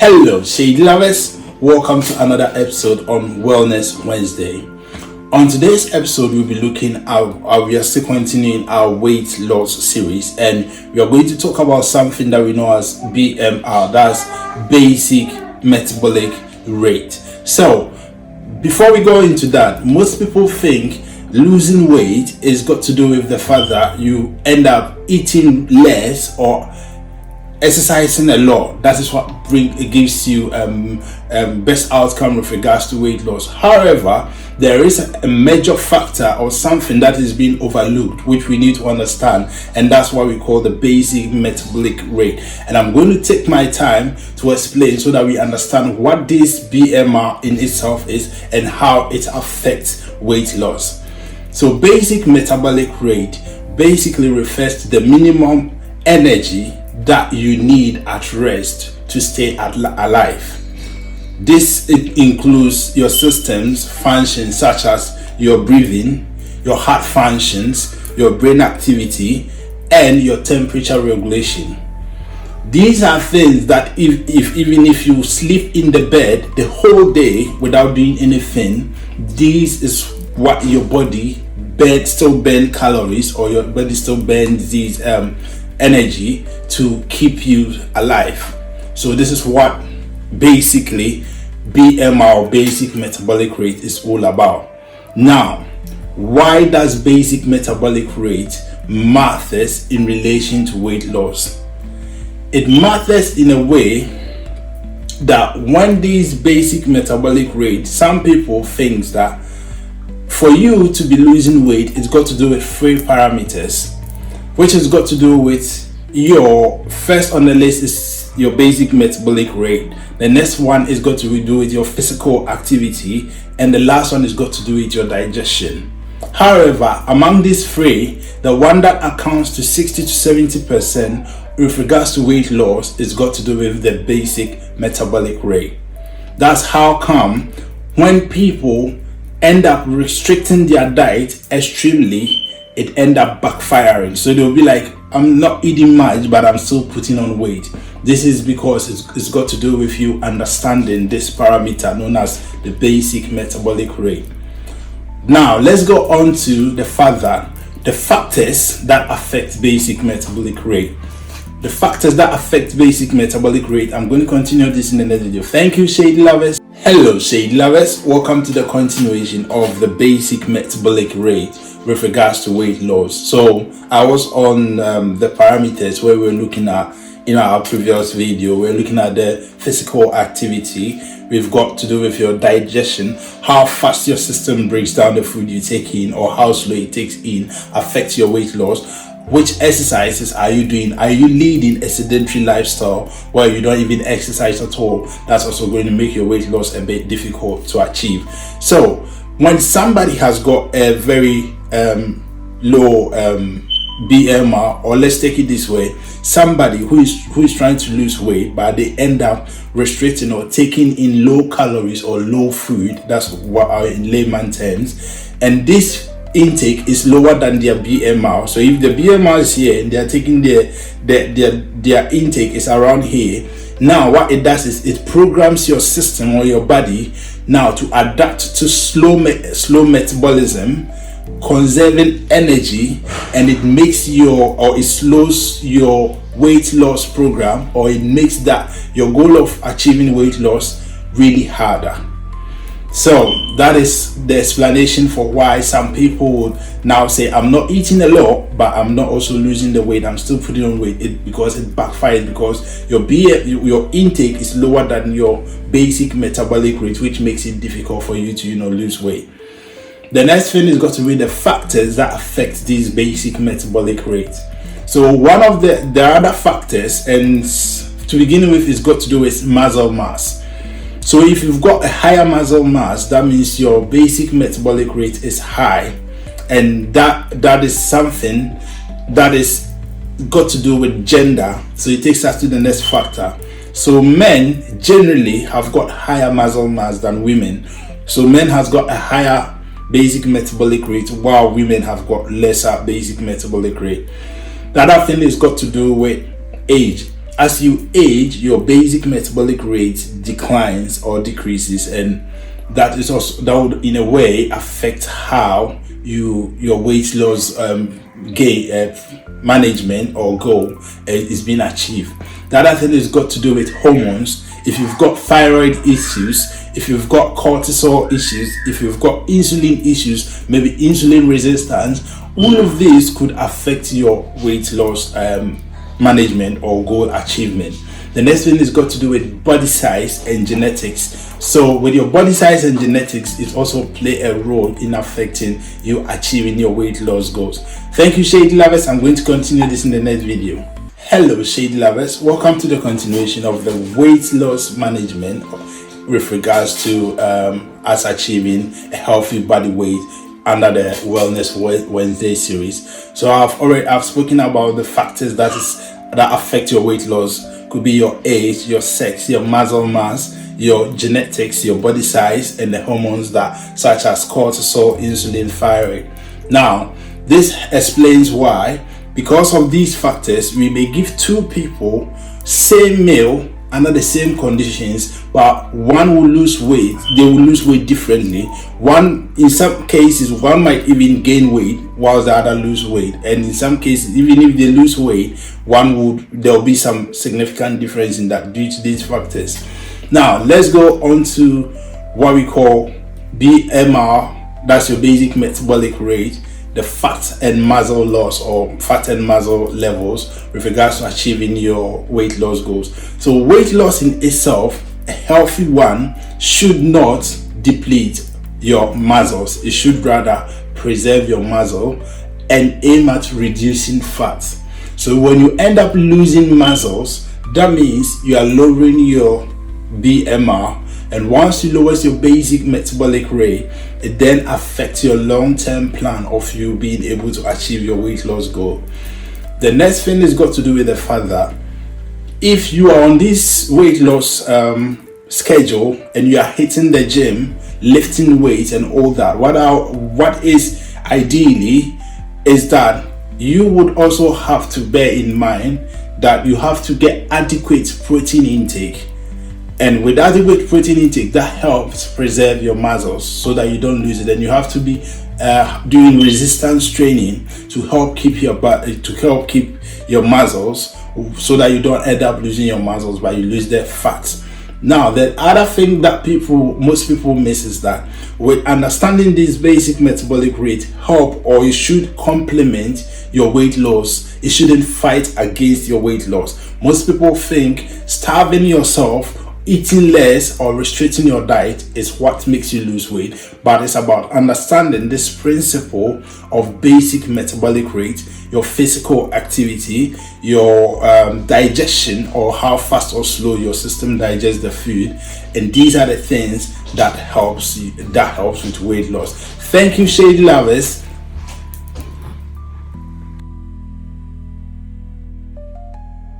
Hello, shade lovers. Welcome to another episode on Wellness Wednesday. On today's episode, we'll be looking at, we are still continuing our weight loss series, and we are going to talk about something that we know as BMR, that's Basic Metabolic Rate. So, before we go into that, most people think losing weight is got to do with the fact that you end up eating less or exercising a lot. That is what gives you best outcome with regards to weight loss. However, there is a major factor or something that is being overlooked, which we need to understand, and that's what we call the basic metabolic rate. And I'm going to take my time to explain so that we understand what this BMR in itself is and how it affects weight loss. So basic metabolic rate basically refers to the minimum energy that you need at rest to stay alive. This includes your system's functions such as your breathing, your heart functions, your brain activity, and your temperature regulation. These are things that even if you sleep in the bed the whole day without doing anything, this is what your body still burn calories, or your body still burns these energy to keep you alive. So this is what basically BMR, or basic metabolic rate, is all about. Now, why does basic metabolic rate matters in relation to weight loss? It matters in a way that when these basic metabolic rate, some people think that for you to be losing weight, it's got to do with 3 parameters, which has got to do with your first on the list is your basic metabolic rate. The next one is got to do with your physical activity, and the last one is got to do with your digestion. However, among these 3, the one that accounts to 60 to 70% with regards to weight loss is got to do with the basic metabolic rate. That's how come when people end up restricting their diet extremely, it end up backfiring. So they'll be like, I'm not eating much, but I'm still putting on weight. This is because it's got to do with you understanding this parameter known as the basic metabolic rate. Now, let's go on to the factors that affect basic metabolic rate. The factors that affect basic metabolic rate, I'm going to continue this in the next video. Thank you, shade lovers. Hello, shade lovers. Welcome to the continuation of the basic metabolic rate with regards to weight loss. So I was on the parameters where we're looking at in our previous video. We're looking at the physical activity. We've got to do with your digestion, how fast your system breaks down the food you take in, or how slow it takes in affects your weight loss. Which exercises are you doing? Are you leading a sedentary lifestyle where you don't even exercise at all? That's also going to make your weight loss a bit difficult to achieve. So when somebody has got a very low BMR, or let's take it this way, somebody who is trying to lose weight, but they end up restricting or taking in low calories or low food, that's what are in layman terms, and this intake is lower than their BMR. So if the BMR is here and they are taking their intake is around here, now what it does is it programs your system or your body now to adapt to slow metabolism, conserving energy, and it makes it slows your weight loss program, or it makes that your goal of achieving weight loss really harder. So that is the explanation for why some people would now say, I'm not eating a lot, but I'm not also losing the weight, I'm still putting on weight, because it backfires, because your intake is lower than your basic metabolic rate, which makes it difficult for you to lose weight. The next thing is got to be the factors that affect these basic metabolic rates. So one of the other factors, and to begin with, is got to do with muscle mass. So if you've got a higher muscle mass, that means your basic metabolic rate is high, and that is something that is got to do with gender. So it takes us to the next factor. So men generally have got higher muscle mass than women. So men has got a higher basic metabolic rate, while women have got lesser basic metabolic rate. The other thing is got to do with age. as you age, your basic metabolic rate declines or decreases, and that would in a way affect how your weight loss gain management or goal is being achieved. The other thing is got to do with hormones. If you've got thyroid issues, if you've got cortisol issues, if you've got insulin issues, maybe insulin resistance, all of these could affect your weight loss management or goal achievement. The next thing is got to do with body size and genetics. So with your body size and genetics, it also play a role in affecting you achieving your weight loss goals. Thank you, Shade Lovers. I'm going to continue this in the next video. Hello, Shade Lovers. Welcome to the continuation of the weight loss management with regards to us achieving a healthy body weight under the Wellness Wednesday series. So I've spoken about the factors that affect your weight loss. Could be your age, your sex, your muscle mass, your genetics, your body size, and the hormones such as cortisol, insulin, thyroid. Now, this explains why, because of these factors, we may give two people same meal under the same conditions, but one will lose weight. They will lose weight differently. One, in some cases, one might even gain weight whilst the other lose weight, and in some cases, even if they lose weight, there will be some significant difference in that due to these factors. Now, let's go on to what we call BMR. That's your basic metabolic rate, the fat and muscle loss or fat and muscle levels with regards to achieving your weight loss goals. So weight loss in itself, a healthy one, should not deplete your muscles. It should rather preserve your muscle and aim at reducing fat. So when you end up losing muscles, that means you are lowering your BMR, and once you lower your basic metabolic rate, it then affects your long-term plan of you being able to achieve your weight loss goal. The next thing is got to do with the fact that if you are on this weight loss schedule and you are hitting the gym, lifting weights and all that, what is ideally is that you would also have to bear in mind that you have to get adequate protein intake. And with adequate protein intake, that helps preserve your muscles so that you don't lose it. And you have to be doing resistance training to help keep your muscles, so that you don't end up losing your muscles but you lose their fat. Now, the other thing that most people miss is that with understanding this basic metabolic rate it should complement your weight loss. It shouldn't fight against your weight loss. Most people think starving yourself, eating less, or restricting your diet is what makes you lose weight, but it's about understanding this principle of basic metabolic rate, your physical activity, your digestion, or how fast or slow your system digests the food, and these are the things that helps with weight loss. Thank you, Shade Lovers.